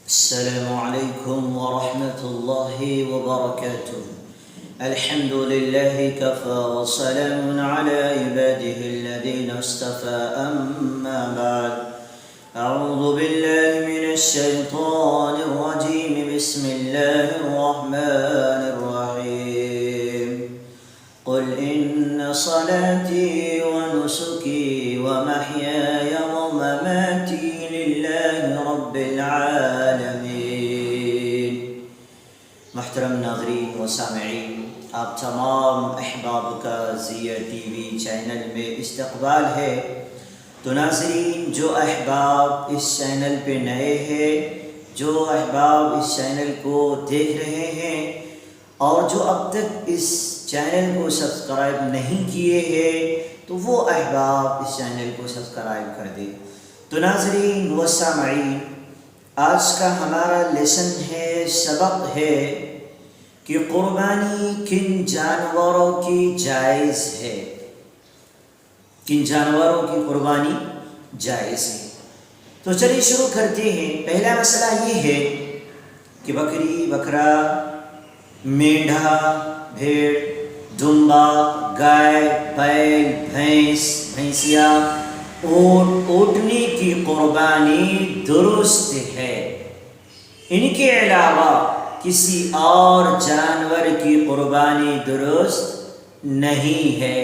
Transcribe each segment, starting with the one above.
السلام عليكم ورحمة الله وبركاته. الحمد لله كفى وسلام على عباده الذين اصطفى أما بعد. أعوذ بالله من الشيطان الرجيم. بسم الله الرحمن الرحيم. قل إن صلاتي ونسكي ومحياي ومماتي لله رب العالمین. محترم ناظرین و سامعین، آپ تمام احباب کا ضیا ٹی وی چینل میں استقبال ہے. تو ناظرین، جو احباب اس چینل پہ نئے ہیں، جو احباب اس چینل کو دیکھ رہے ہیں اور جو اب تک اس چینل کو سبسکرائب نہیں کیے ہیں، تو وہ احباب اس چینل کو سبسکرائب کر دیں. تو ناظرین و سامعین، آج کا ہمارا لیسن ہے، سبق ہے کہ قربانی کن جانوروں کی جائز ہے. کن جانوروں کی قربانی جائز ہے. تو چلیے شروع کرتے ہیں. پہلا مسئلہ یہ ہے کہ بکری، بکرا، مینڈھا، بھیڑ، دمبا، گائے، بیل، بھینس، بھینسیا، اونٹ، اونٹنی کی قربانی درست ہے. ان کے علاوہ کسی اور جانور کی قربانی درست نہیں ہے.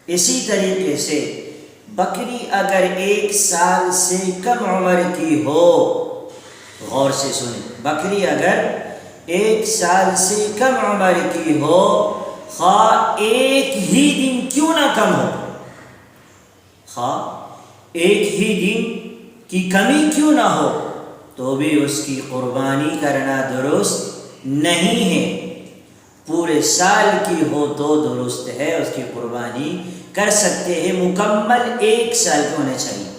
اسی طریقے سے بکری اگر 1 سال سے کم عمر کی ہو، غور سے سنیں، بکری اگر 1 سال سے کم عمر کی ہو، خواہ ایک ہی دن کیوں نہ کم ہو، خواہ ایک ہی دن کی کمی کیوں نہ ہو، تو بھی اس کی قربانی کرنا درست نہیں ہے. پورے سال کی ہو تو درست ہے، اس کی قربانی کر سکتے ہیں. مکمل 1 سال کے ہونے چاہیے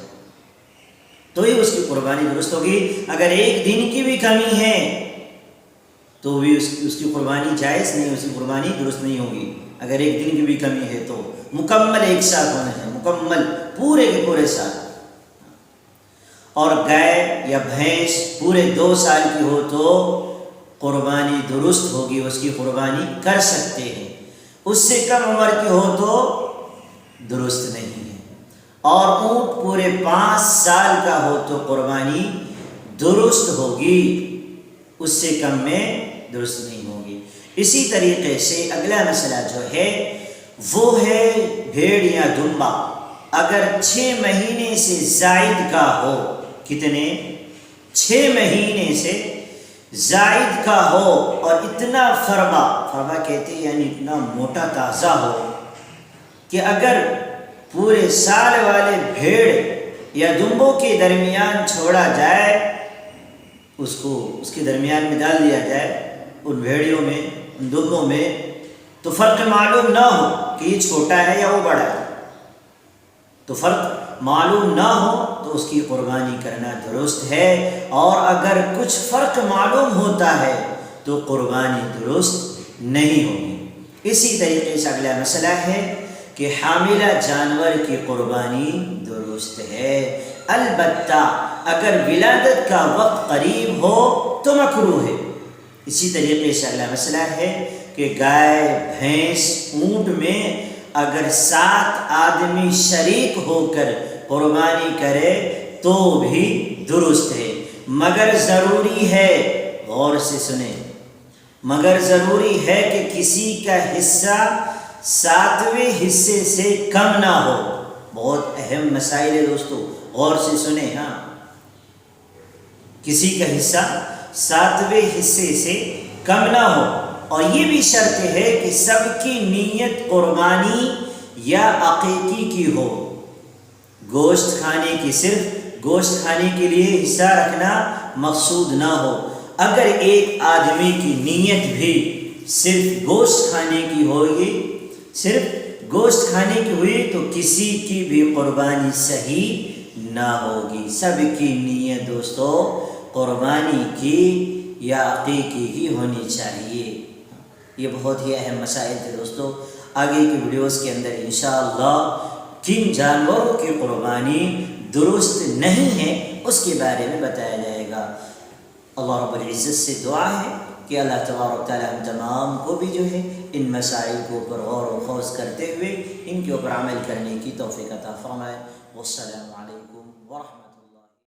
تو ہی اس کی قربانی درست ہوگی. اگر 1 دن کی بھی کمی ہے تو بھی اس کی قربانی جائز نہیں، اس کی قربانی درست نہیں ہوگی. اگر 1 دن کی بھی کمی ہے تو مکمل 1 سال ہونا چاہیے، مکمل پورے کے پورے سال. اور گائے یا بھینس پورے 2 سال کی ہو تو قربانی درست ہوگی، اس کی قربانی کر سکتے ہیں. اس سے کم عمر کی ہو تو درست نہیں ہے. اور اونٹ پورے 5 سال کا ہو تو قربانی درست ہوگی، اس سے کم میں درست نہیں ہوگی. اسی طریقے سے اگلا مسئلہ جو ہے وہ ہے بھیڑ یا دمبا. اگر 6 مہینے سے زائد کا ہو، کتنے؟ 6 مہینے سے زائد کا ہو، اور اتنا فربا کہتے ہیں یعنی اتنا موٹا تازہ ہو کہ اگر پورے سال والے بھیڑ یا دمبوں کے درمیان چھوڑا جائے، اس کے درمیان میں ڈال دیا جائے، ان بھیڑیوں میں، ان دمبوں میں، تو فرق معلوم نہ ہو کہ یہ چھوٹا ہے یا وہ بڑا ہے، تو فرق معلوم نہ ہو تو اس کی قربانی کرنا درست ہے. اور اگر کچھ فرق معلوم ہوتا ہے تو قربانی درست نہیں ہوگی. اسی طریقے سے اگلا مسئلہ ہے کہ حاملہ جانور کی قربانی درست ہے، البتہ اگر ولادت کا وقت قریب ہو تو مکروہ ہے. اسی طریقے سے اگلا مسئلہ ہے کہ گائے، بھینس، اونٹ میں اگر 7 آدمی شریک ہو کر قربانی کرے تو بھی درست ہے، مگر ضروری ہے، غور سے سنیں، مگر ضروری ہے کہ کسی کا حصہ 7ویں حصے سے کم نہ ہو. بہت اہم مسائل ہے دوستو، غور سے سنیں. ہاں، کسی کا حصہ 7ویں حصے سے کم نہ ہو. اور یہ بھی شرط ہے کہ سب کی نیت قربانی یا عقیقی کی ہو. گوشت کھانے کی، صرف گوشت کھانے کے لیے حصہ رکھنا مقصود نہ ہو. اگر ایک آدمی کی نیت بھی صرف گوشت کھانے کی ہوگی، صرف گوشت کھانے کی ہوئی، تو کسی کی بھی قربانی صحیح نہ ہوگی. سب کی نیت دوستو قربانی کی یا عقیقی کی ہونی چاہیے. یہ بہت ہی اہم مسائل تھے دوستو. آگے کی ویڈیوز کے اندر انشاءاللہ کن جانوروں کی قربانی درست نہیں ہے اس کے بارے میں بتایا جائے گا۔ اللہ رب العزت سے دعا ہے کہ اللہ تبارک تعالیٰ ہم تمام کو بھی جو ہے ان مسائل کے اوپر غور و خوض کرتے ہوئے ان کے اوپر عمل کرنے کی توفیق عطا فرمائے۔ والسلام علیکم ورحمۃ اللہ۔